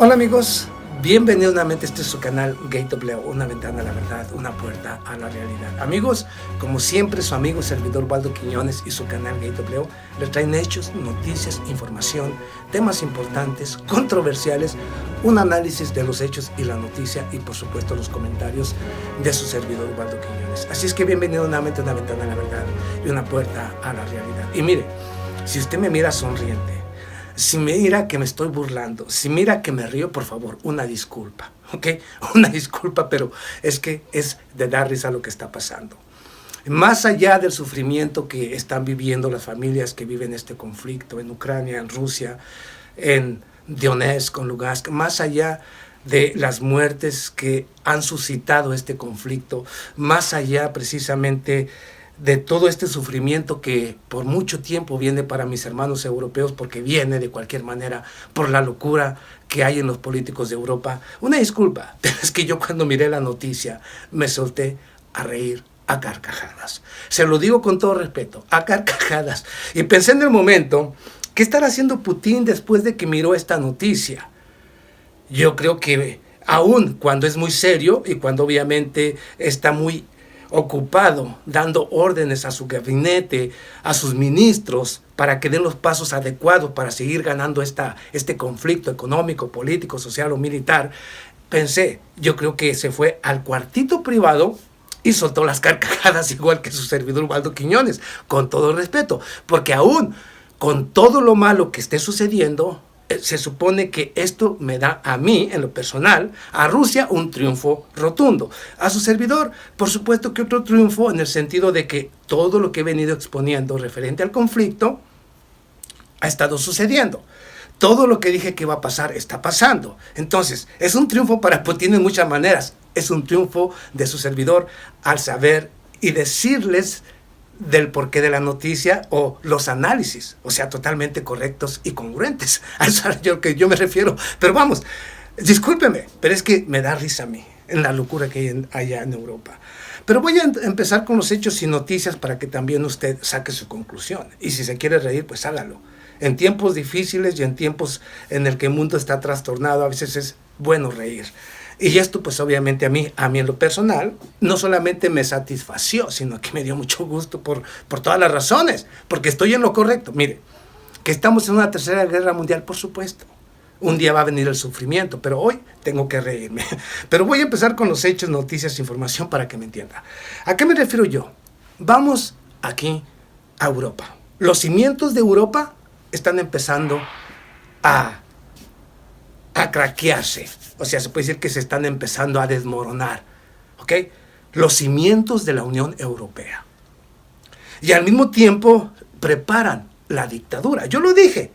Hola amigos, bienvenidos nuevamente. Este es su canal GateWleo, una ventana a la verdad, una puerta a la realidad. Amigos, como siempre, su amigo y servidor Waldo Quiñones y su canal GateWleo les traen hechos, noticias, información, temas importantes, controversiales, un análisis de los hechos y la noticia y por supuesto los comentarios de su servidor Waldo Quiñones. Así es que bienvenido nuevamente a una ventana a la verdad y una puerta a la realidad. Y mire, si usted me mira sonriente, si mira que me estoy burlando, si mira que me río, por favor, una disculpa, ¿ok? Una disculpa, pero es que es de dar risa lo que está pasando. Más allá del sufrimiento que están viviendo las familias que viven este conflicto en Ucrania, en Rusia, en Donetsk, en Lugansk, más allá de las muertes que han suscitado este conflicto, más allá precisamente de todo este sufrimiento que por mucho tiempo viene para mis hermanos europeos, porque viene de cualquier manera por la locura que hay en los políticos de Europa. Una disculpa, pero es que yo cuando miré la noticia me solté a reír a carcajadas. Se lo digo con todo respeto, a carcajadas. Y pensé en el momento, ¿qué estará haciendo Putin después de que miró esta noticia? Yo creo que aún cuando es muy serio y cuando obviamente está muy ocupado dando órdenes a su gabinete, a sus ministros, para que den los pasos adecuados para seguir ganando este conflicto económico, político, social o militar, pensé, yo creo que se fue al cuartito privado y soltó las carcajadas igual que su servidor Waldo Quiñones, con todo el respeto, porque aún con todo lo malo que esté sucediendo, se supone que esto me da a mí, en lo personal, a Rusia un triunfo rotundo. A su servidor, por supuesto que otro triunfo en el sentido de que todo lo que he venido exponiendo referente al conflicto ha estado sucediendo. Todo lo que dije que iba a pasar está pasando. Entonces, es un triunfo para Putin en muchas maneras. Es un triunfo de su servidor al saber y decirles del porqué de la noticia o los análisis, o sea, totalmente correctos y congruentes. A eso es a lo que yo me refiero. Pero vamos, discúlpeme, pero es que me da risa a mí en la locura que hay allá en Europa. Pero voy a empezar con los hechos y noticias para que también usted saque su conclusión. Y si se quiere reír, pues hágalo. En tiempos difíciles y en tiempos en el que el mundo está trastornado, a veces es bueno reír. Y esto pues obviamente a mí en lo personal no solamente me satisfació, sino que me dio mucho gusto por todas las razones, porque estoy en lo correcto. Mire, que estamos en una tercera guerra mundial, por supuesto. Un día va a venir el sufrimiento, pero hoy tengo que reírme. Pero voy a empezar con los hechos, noticias, información para que me entienda. ¿A qué me refiero yo? Vamos aquí a Europa. Los cimientos de Europa están empezando a craquearse. O sea, se puede decir que se están empezando a desmoronar, ¿ok? Los cimientos de la Unión Europea. Y al mismo tiempo preparan la dictadura. Yo lo dije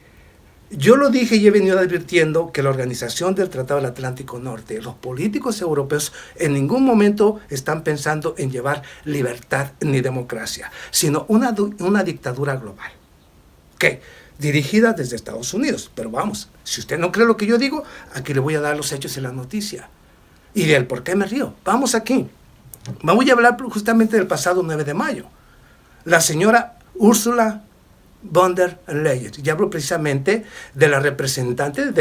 y he venido advirtiendo que la Organización del Tratado del Atlántico Norte, los políticos europeos en ningún momento están pensando en llevar libertad ni democracia, sino una dictadura global. ¿Ok? Dirigida desde Estados Unidos. Pero vamos, si usted no cree lo que yo digo, aquí le voy a dar los hechos y la noticia. Y del por qué me río. Vamos aquí. Voy a hablar justamente del pasado 9 de mayo. La señora Ursula von der Leyen. Y hablo precisamente de la representante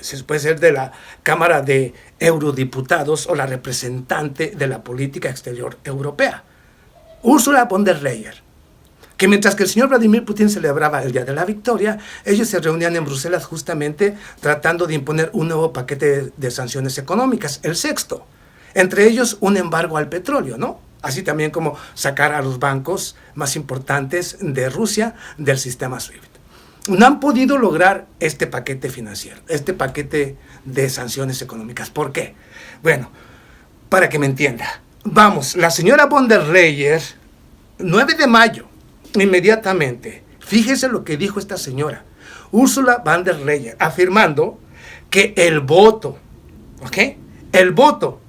se puede ser de la Cámara de Eurodiputados o la representante de la política exterior europea. Ursula von der Leyen. Que mientras que el señor Vladimir Putin celebraba el Día de la Victoria, ellos se reunían en Bruselas justamente tratando de imponer un nuevo paquete de sanciones económicas, el sexto. Entre ellos, un embargo al petróleo, ¿no? Así también como sacar a los bancos más importantes de Rusia del sistema SWIFT. No han podido lograr este paquete financiero, este paquete de sanciones económicas. ¿Por qué? Bueno, para que me entienda. Vamos, la señora von der Leyen, 9 de mayo, inmediatamente, fíjese lo que dijo esta señora, Ursula von der Leyen, afirmando que el voto, ¿ok? El voto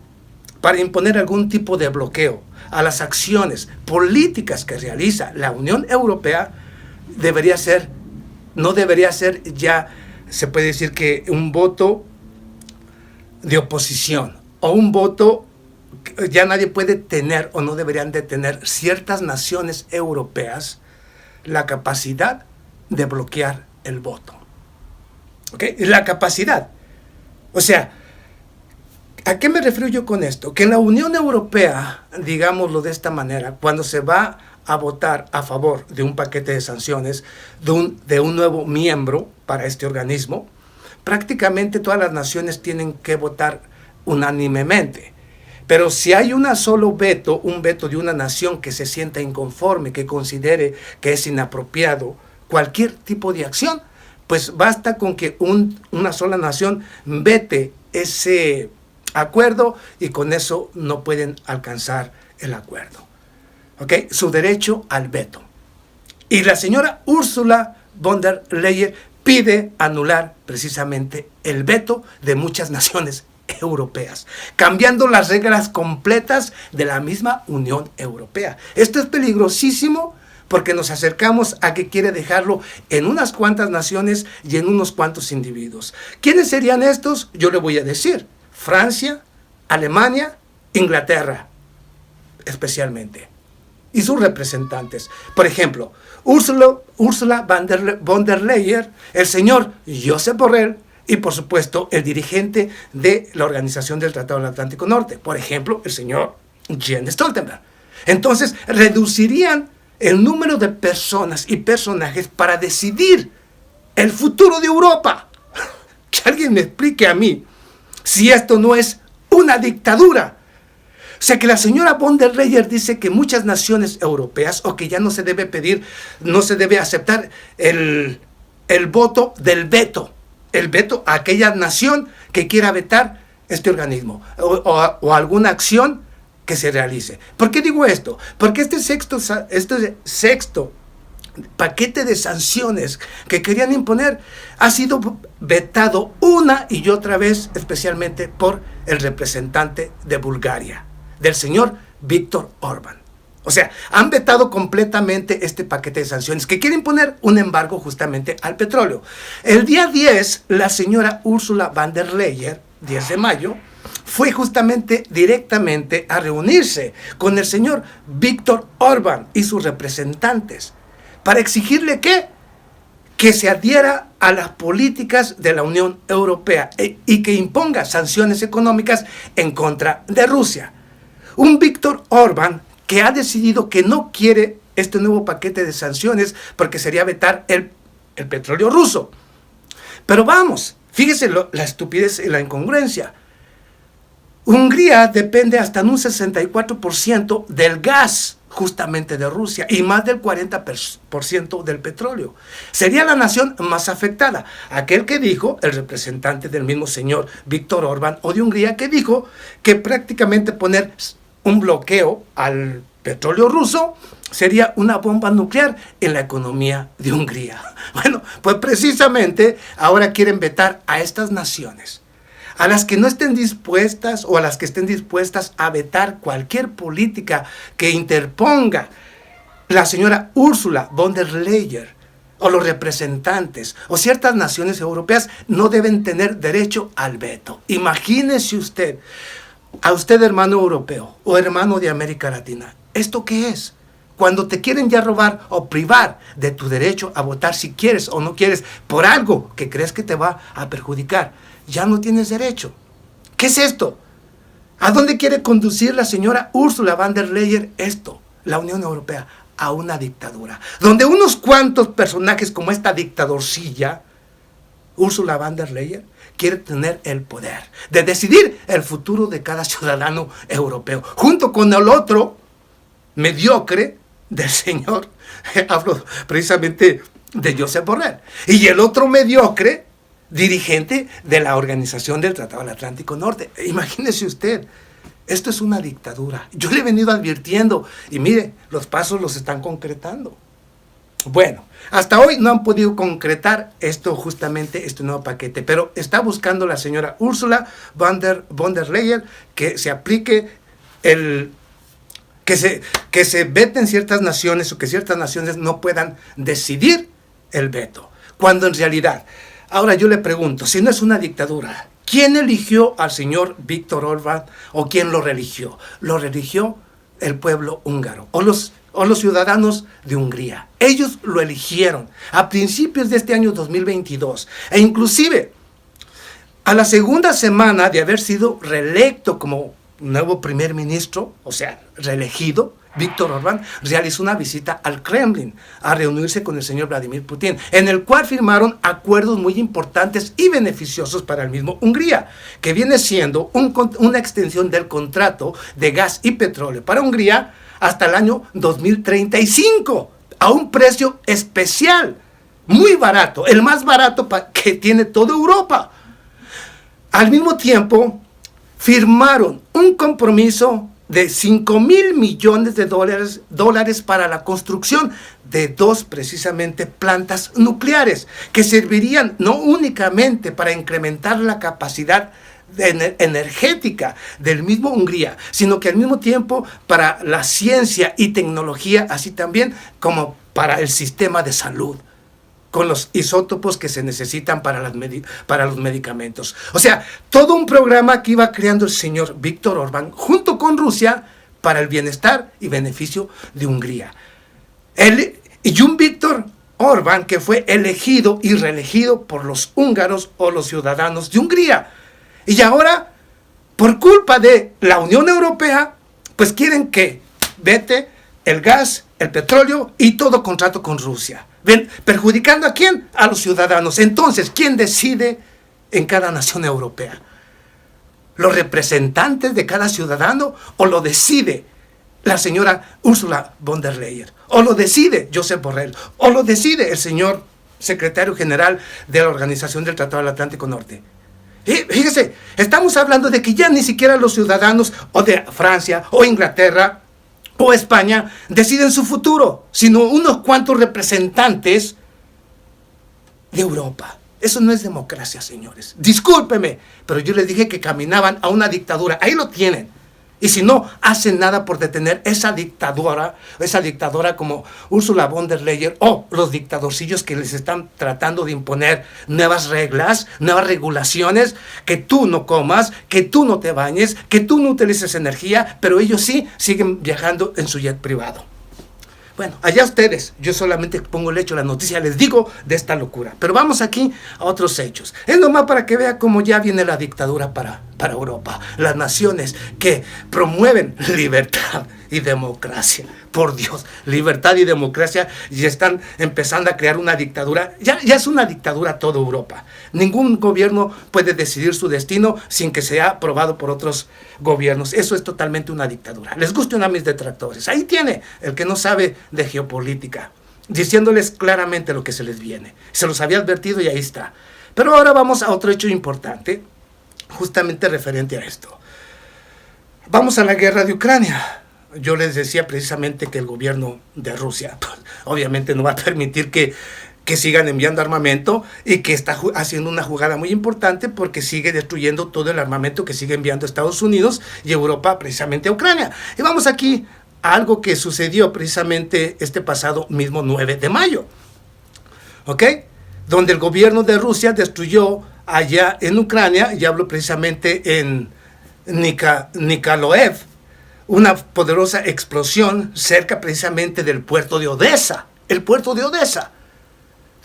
para imponer algún tipo de bloqueo a las acciones políticas que realiza la Unión Europea no debería ser ya, se puede decir que un voto de oposición o un voto ya nadie puede tener o no deberían de tener ciertas naciones europeas la capacidad de bloquear el voto. ¿Ok? La capacidad. O sea, ¿a qué me refiero yo con esto? Que en la Unión Europea, digámoslo de esta manera, cuando se va a votar a favor de un paquete de sanciones, de un nuevo miembro para este organismo, prácticamente todas las naciones tienen que votar unánimemente. Pero si hay un veto de una nación que se sienta inconforme, que considere que es inapropiado cualquier tipo de acción, pues basta con que una sola nación vete ese acuerdo y con eso no pueden alcanzar el acuerdo. ¿Ok? Su derecho al veto. Y la señora Ursula von der Leyen pide anular precisamente el veto de muchas naciones europeas, cambiando las reglas completas de la misma Unión Europea. Esto es peligrosísimo porque nos acercamos a que quiere dejarlo en unas cuantas naciones y en unos cuantos individuos. ¿Quiénes serían estos? Yo le voy a decir: Francia, Alemania, Inglaterra, especialmente, y sus representantes. Por ejemplo, Ursula von der Leyen, el señor Josep Borrell, y por supuesto el dirigente de la Organización del Tratado del Atlántico Norte, por ejemplo, el señor Jens Stoltenberg. Entonces, reducirían el número de personas y personajes para decidir el futuro de Europa. Que alguien me explique a mí si esto no es una dictadura. O sea, que la señora von der Leyen dice que muchas naciones europeas, o que ya no se debe pedir, no se debe aceptar el voto del veto. El veto a aquella nación que quiera vetar este organismo o alguna acción que se realice. ¿Por qué digo esto? Porque este sexto paquete de sanciones que querían imponer ha sido vetado una y otra vez, especialmente por el representante de Bulgaria, del señor Víctor Orbán. O sea, han vetado completamente este paquete de sanciones que quiere imponer un embargo justamente al petróleo. El día 10, la señora Ursula von der Leyen, 10 de mayo, fue justamente directamente a reunirse con el señor Víctor Orbán y sus representantes para exigirle que se adhiera a las políticas de la Unión Europea y que imponga sanciones económicas en contra de Rusia. Un Víctor Orbán que ha decidido que no quiere este nuevo paquete de sanciones porque sería vetar el petróleo ruso. Pero vamos, fíjese la estupidez y la incongruencia. Hungría depende hasta en un 64% del gas justamente de Rusia y más del 40% del petróleo. Sería la nación más afectada. Aquel que dijo, el representante del mismo señor Víctor Orbán o de Hungría, que dijo que prácticamente poner un bloqueo al petróleo ruso sería una bomba nuclear en la economía de Hungría. Bueno, pues precisamente ahora quieren vetar a estas naciones, a las que no estén dispuestas o a las que estén dispuestas a vetar cualquier política que interponga la señora Ursula von der Leyen o los representantes o ciertas naciones europeas no deben tener derecho al veto. Imagínese usted, a usted hermano europeo o hermano de América Latina, ¿esto qué es? Cuando te quieren ya robar o privar de tu derecho a votar si quieres o no quieres por algo que crees que te va a perjudicar, ya no tienes derecho. ¿Qué es esto? ¿A dónde quiere conducir la señora Ursula von der Leyen esto, la Unión Europea? A una dictadura, donde unos cuantos personajes como esta dictadorcilla, Ursula von der Leyen, quiere tener el poder de decidir el futuro de cada ciudadano europeo, junto con el otro mediocre del señor, hablo precisamente de Josep Borrell, y el otro mediocre dirigente de la Organización del Tratado del Atlántico Norte. Imagínese usted, esto es una dictadura. Yo le he venido advirtiendo y mire, los pasos los están concretando. Bueno, hasta hoy no han podido concretar justamente este nuevo paquete, pero está buscando la señora Ursula von der Leyen que se aplique que se veten ciertas naciones o que ciertas naciones no puedan decidir el veto, cuando en realidad, ahora yo le pregunto, si no es una dictadura, ¿quién eligió al señor Víctor Orbán o quién lo religió? Lo religió el pueblo húngaro o los ciudadanos de Hungría. Ellos lo eligieron a principios de este año 2022. E inclusive, A la segunda semana de haber sido reelecto como nuevo primer ministro, o sea, reelegido, Víctor Orbán realizó una visita al Kremlin a reunirse con el señor Vladimir Putin, en el cual firmaron acuerdos muy importantes y beneficiosos para el mismo Hungría, que viene siendo una extensión del contrato de gas y petróleo para Hungría hasta el año 2035, a un precio especial, muy barato, el más barato que tiene toda Europa. Al mismo tiempo, firmaron un compromiso de 5,000 millones de dólares para la construcción de 2 precisamente plantas nucleares que servirían no únicamente para incrementar la capacidad energética del mismo Hungría, sino que al mismo tiempo para la ciencia y tecnología, así también como para el sistema de salud, con los isótopos que se necesitan para los medicamentos. O sea, todo un programa que iba creando el señor Víctor Orbán junto con Rusia para el bienestar y beneficio de Hungría. Y un Víctor Orbán que fue elegido y reelegido por los húngaros o los ciudadanos de Hungría. Y ahora, por culpa de la Unión Europea, pues quieren que vete el gas, el petróleo y todo contrato con Rusia. ¿Ven? ¿Perjudicando a quién? A los ciudadanos. Entonces, ¿quién decide en cada nación europea? ¿Los representantes de cada ciudadano o lo decide la señora Ursula von der Leyen? ¿O lo decide Josep Borrell? ¿O lo decide el señor secretario general de la Organización del Tratado del Atlántico Norte? Y fíjese, estamos hablando de que ya ni siquiera los ciudadanos o de Francia o Inglaterra o España deciden su futuro, sino unos cuantos representantes de Europa. Eso no es democracia, señores. Discúlpeme, pero yo les dije que caminaban a una dictadura. Ahí lo tienen. Y si no hacen nada por detener esa dictadura como Ursula von der Leyen o los dictadorcillos que les están tratando de imponer nuevas reglas, nuevas regulaciones, que tú no comas, que tú no te bañes, que tú no utilices energía, pero ellos sí siguen viajando en su jet privado. Bueno, allá ustedes, yo solamente pongo el hecho, la noticia, les digo de esta locura. Pero vamos aquí a otros hechos. Es nomás para que vea cómo ya viene la dictadura para Europa. Las naciones que promueven libertad y democracia. Por Dios, libertad y democracia, y están empezando a crear una dictadura. Ya es una dictadura toda Europa. Ningún gobierno puede decidir su destino sin que sea aprobado por otros gobiernos. Eso es totalmente una dictadura. Les guste o no a mis detractores. Ahí tiene el que no sabe de geopolítica, diciéndoles claramente lo que se les viene. Se los había advertido y ahí está. Pero ahora vamos a otro hecho importante, justamente referente a esto. Vamos a la guerra de Ucrania. Yo les decía precisamente que el gobierno de Rusia, pues, obviamente no va a permitir que sigan enviando armamento y que está haciendo una jugada muy importante porque sigue destruyendo todo el armamento que sigue enviando Estados Unidos y Europa precisamente a Ucrania. Y vamos aquí a algo que sucedió precisamente este pasado mismo 9 de mayo, ¿ok? Donde el gobierno de Rusia destruyó allá en Ucrania, y hablo precisamente en Nikolaev, una poderosa explosión cerca precisamente del puerto de Odessa, el puerto de Odessa,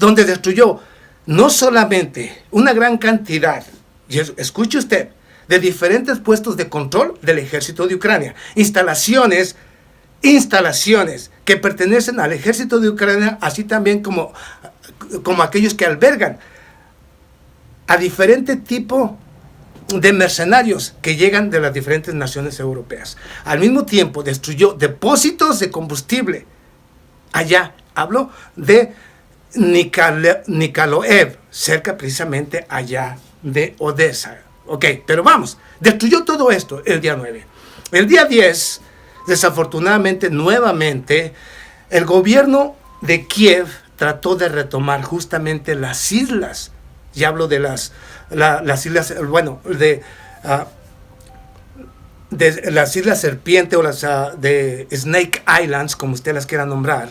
donde destruyó no solamente una gran cantidad, y escuche usted, de diferentes puestos de control del ejército de Ucrania, instalaciones que pertenecen al ejército de Ucrania, así también como aquellos que albergan a diferente tipo de mercenarios que llegan de las diferentes naciones europeas. Al mismo tiempo destruyó depósitos de combustible. Allá, hablo de Nikolaev, cerca precisamente allá de Odessa. Ok, pero vamos, destruyó todo esto el día 9. El día 10, desafortunadamente, nuevamente, el gobierno de Kiev trató de retomar justamente las islas. Y hablo de las islas, bueno, de las Islas Serpiente o las de Snake Islands, como usted las quiera nombrar.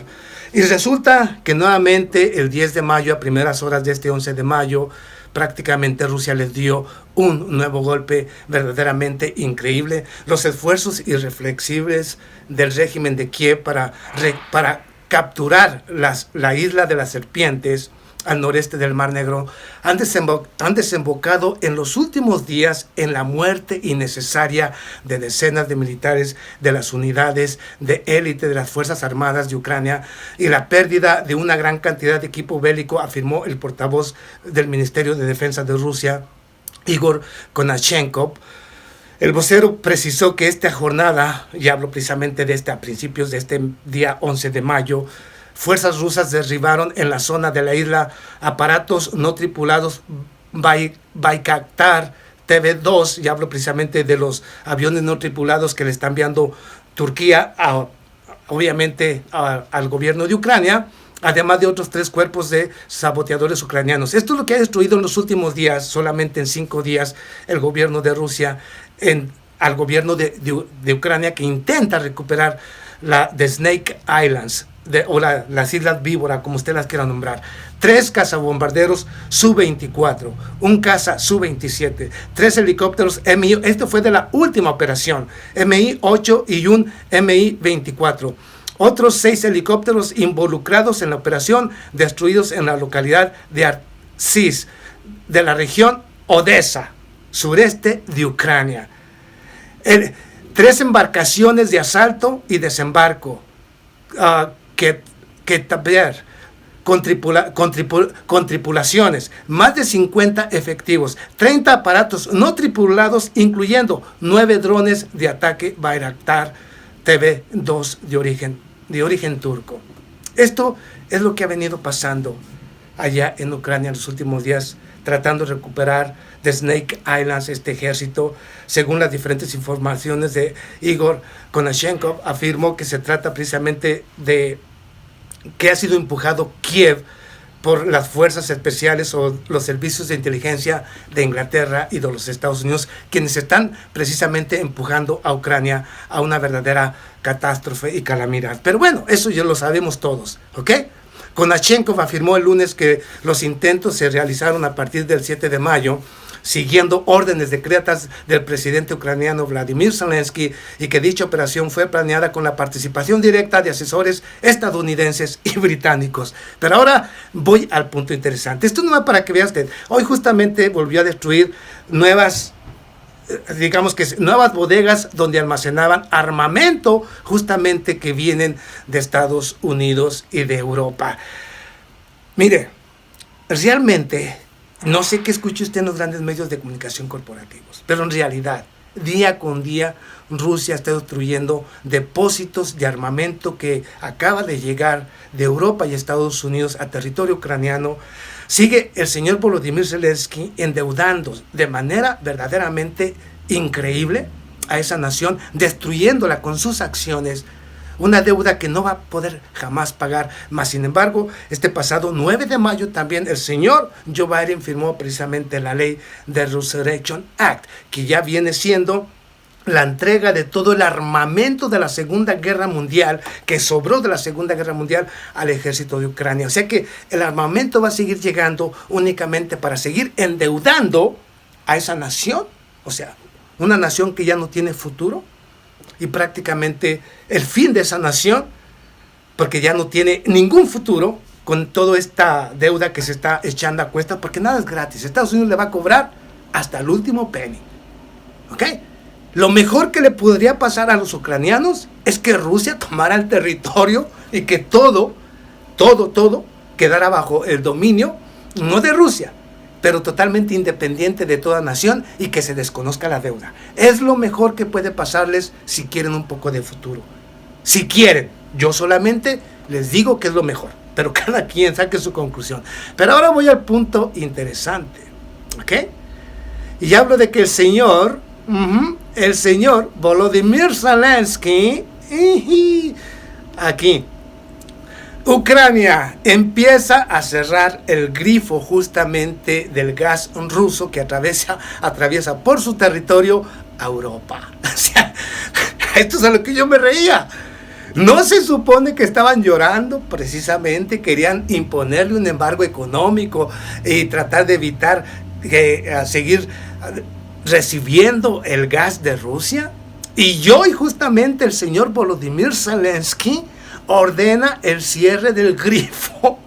Y resulta que nuevamente el 10 de mayo, a primeras horas de este 11 de mayo, prácticamente Rusia les dio un nuevo golpe verdaderamente increíble. Los esfuerzos irreflexibles del régimen de Kiev para capturar la isla de las serpientes al noreste del Mar Negro han desembocado en los últimos días en la muerte innecesaria de decenas de militares de las unidades de élite de las Fuerzas Armadas de Ucrania y la pérdida de una gran cantidad de equipo bélico, afirmó el portavoz del Ministerio de Defensa de Rusia, Igor Konashenkov. El vocero precisó que esta jornada, y hablo precisamente de a principios de este día 11 de mayo, fuerzas rusas derribaron en la zona de la isla aparatos no tripulados Bayraktar TB2, y hablo precisamente de los aviones no tripulados que le está enviando Turquía, obviamente al gobierno de Ucrania, además de otros 3 cuerpos de saboteadores ucranianos. Esto es lo que ha destruido en los últimos días, solamente en 5 días, el gobierno de Rusia al gobierno de Ucrania, que intenta recuperar de Snake Islands, o las Islas Víbora, como usted las quiera nombrar. 3 cazabombarderos Su-24, un caza Su-27, 3 helicópteros MI, esto fue de la última operación, MI-8 y un MI-24. Otros 6 helicópteros involucrados en la operación, destruidos en la localidad de Arcis, de la región Odessa, sureste de Ucrania. 3 embarcaciones de asalto y desembarco, con tripulaciones, más de 50 efectivos, 30 aparatos no tripulados, incluyendo 9 drones de ataque Bayraktar TB2 de origen turco. Esto es lo que ha venido pasando allá en Ucrania en los últimos días, tratando de recuperar de Snake Islands este ejército. Según las diferentes informaciones de Igor Konashenkov, afirmó que se trata precisamente de que ha sido empujado Kiev por las fuerzas especiales o los servicios de inteligencia de Inglaterra y de los Estados Unidos, quienes están precisamente empujando a Ucrania a una verdadera catástrofe y calamidad. Pero bueno, eso ya lo sabemos todos, ¿ok? Konashenkov afirmó el lunes que los intentos se realizaron a partir del 7 de mayo, siguiendo órdenes decretas del presidente ucraniano Vladimir Zelensky, y que dicha operación fue planeada con la participación directa de asesores estadounidenses y británicos. Pero ahora voy al punto interesante. Esto no va para que veas que hoy justamente volvió a destruir nuevas bodegas donde almacenaban armamento justamente que vienen de Estados Unidos y de Europa. Mire, realmente no sé qué escuche usted en los grandes medios de comunicación corporativos, pero en realidad, día con día, Rusia está destruyendo depósitos de armamento que acaba de llegar de Europa y Estados Unidos a territorio ucraniano. Sigue el señor Volodymyr Zelensky endeudando de manera verdaderamente increíble a esa nación, destruyéndola con sus acciones, una deuda que no va a poder jamás pagar. Mas, sin embargo, este pasado 9 de mayo también el señor Joe Biden firmó precisamente la ley de Resurrection Act, que ya viene siendo la entrega de todo el armamento de la Segunda Guerra Mundial, que sobró de la Segunda Guerra Mundial, al ejército de Ucrania. O sea que el armamento va a seguir llegando únicamente para seguir endeudando a esa nación, o sea, una nación que ya no tiene futuro, y prácticamente el fin de esa nación, porque ya no tiene ningún futuro con toda esta deuda que se está echando a cuesta, porque nada es gratis. Estados Unidos le va a cobrar hasta el último penny, ¿ok? Lo mejor que le podría pasar a los ucranianos es que Rusia tomara el territorio y que todo quedara bajo el dominio, no de Rusia, pero totalmente independiente de toda nación, y que se desconozca la deuda. Es lo mejor que puede pasarles si quieren un poco de futuro. Si quieren, yo solamente les digo que es lo mejor, pero cada quien saque su conclusión. Pero ahora voy al punto interesante, ¿ok? Y hablo de que el señor Volodymyr Zelensky, aquí, Ucrania empieza a cerrar el grifo justamente del gas ruso que atraviesa por su territorio a Europa. O sea, esto es a lo que yo me reía. ¿No se supone que estaban llorando precisamente? Querían imponerle un embargo económico y tratar de evitar seguir recibiendo el gas de Rusia. Y hoy justamente el señor Volodymyr Zelensky ordena el cierre del grifo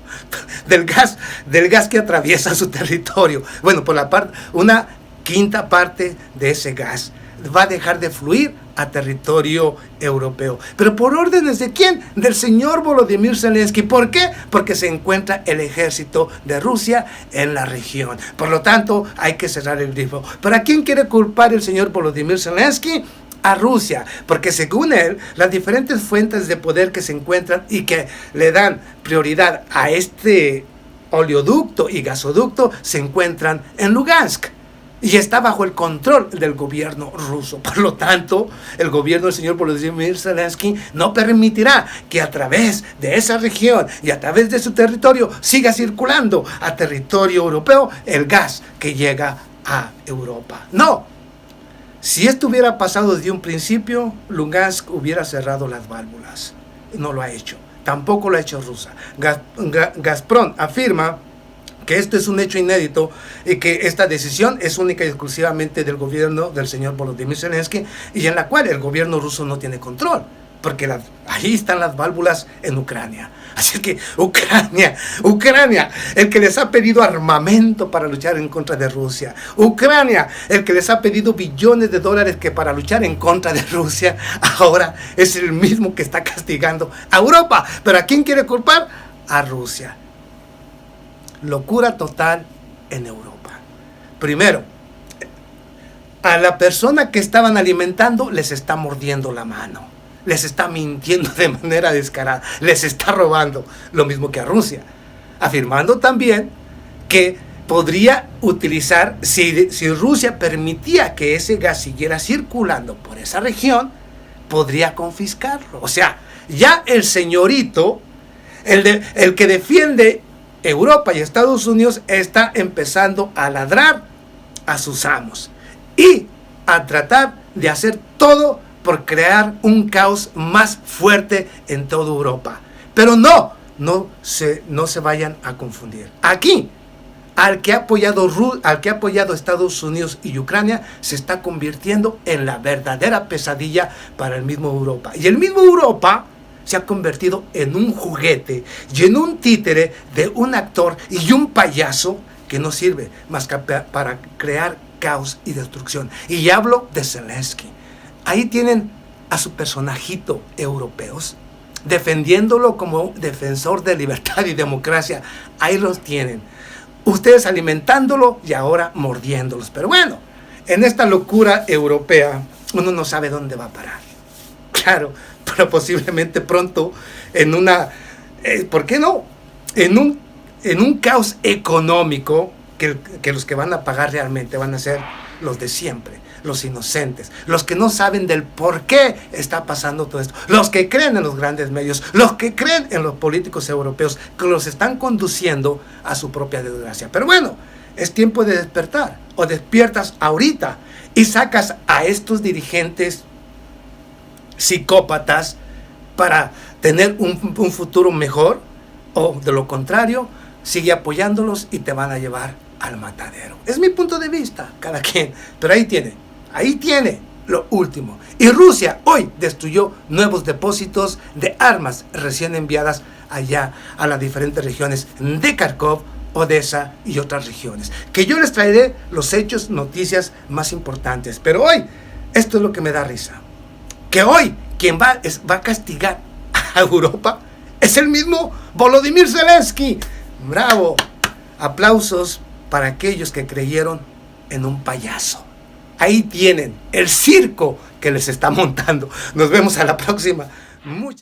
del gas que atraviesa su territorio. Bueno, por la parte, una quinta parte de ese gas va a dejar de fluir a territorio europeo. ¿Pero por órdenes de quién? Del señor Volodymyr Zelensky. ¿Por qué? Porque se encuentra el ejército de Rusia en la región. Por lo tanto, hay que cerrar el grifo. ¿Pero a quién quiere culpar el señor Volodymyr Zelensky? A Rusia, porque según él, las diferentes fuentes de poder que se encuentran y que le dan prioridad a este oleoducto y gasoducto se encuentran en Lugansk y está bajo el control del gobierno ruso. Por lo tanto, el gobierno del señor Volodymyr Zelensky no permitirá que a través de esa región y a través de su territorio siga circulando a territorio europeo el gas que llega a Europa. No. Si esto hubiera pasado desde un principio, Lugansk hubiera cerrado las válvulas. No lo ha hecho. Tampoco lo ha hecho Rusia. Gazprom afirma que esto es un hecho inédito y que esta decisión es única y exclusivamente del gobierno del señor Volodymyr Zelensky y en la cual el gobierno ruso no tiene control, porque ahí están las válvulas en Ucrania. Así que Ucrania, el que les ha pedido armamento para luchar en contra de Rusia. Ucrania, el que les ha pedido billones de dólares que para luchar en contra de Rusia, ahora es el mismo que está castigando a Europa. ¿Pero a quién quiere culpar? A Rusia. Locura total en Europa. Primero, a la persona que estaban alimentando les está mordiendo la mano. Les está mintiendo de manera descarada, les está robando, lo mismo que a Rusia, afirmando también que podría utilizar, si Rusia permitía que ese gas siguiera circulando por esa región, podría confiscarlo. O sea, ya el señorito, el que defiende Europa y Estados Unidos, está empezando a ladrar a sus amos y a tratar de hacer todo por crear un caos más fuerte en toda Europa. Pero no se vayan a confundir. Aquí, al que ha apoyado Estados Unidos y Ucrania, se está convirtiendo en la verdadera pesadilla para el mismo Europa. Y el mismo Europa se ha convertido en un juguete y en un títere de un actor y un payaso que no sirve más que para crear caos y destrucción. Y hablo de Zelensky. Ahí tienen a su personajito europeos, defendiéndolo como defensor de libertad y democracia. Ahí los tienen. Ustedes alimentándolo y ahora mordiéndolos. Pero bueno, en esta locura europea, uno no sabe dónde va a parar. Claro, pero posiblemente pronto en una, ¿por qué no? En un caos económico que los que van a pagar realmente van a ser los de siempre. Los inocentes, los que no saben del por qué está pasando todo esto, los que creen en los grandes medios, los que creen en los políticos europeos que los están conduciendo a su propia desgracia. Pero bueno, es tiempo de despertar, o despiertas ahorita y sacas a estos dirigentes psicópatas para tener un futuro mejor, o de lo contrario, sigue apoyándolos y te van a llevar al matadero. Es mi punto de vista, cada quien, pero ahí tiene lo último. Y Rusia hoy destruyó nuevos depósitos de armas recién enviadas allá a las diferentes regiones de Kharkov, Odessa y otras regiones. Que yo les traeré los hechos, noticias más importantes. Pero hoy, esto es lo que me da risa. Que hoy quien va a castigar a Europa es el mismo Volodymyr Zelensky. ¡Bravo! Aplausos para aquellos que creyeron en un payaso. Ahí tienen el circo que les está montando. Nos vemos a la próxima.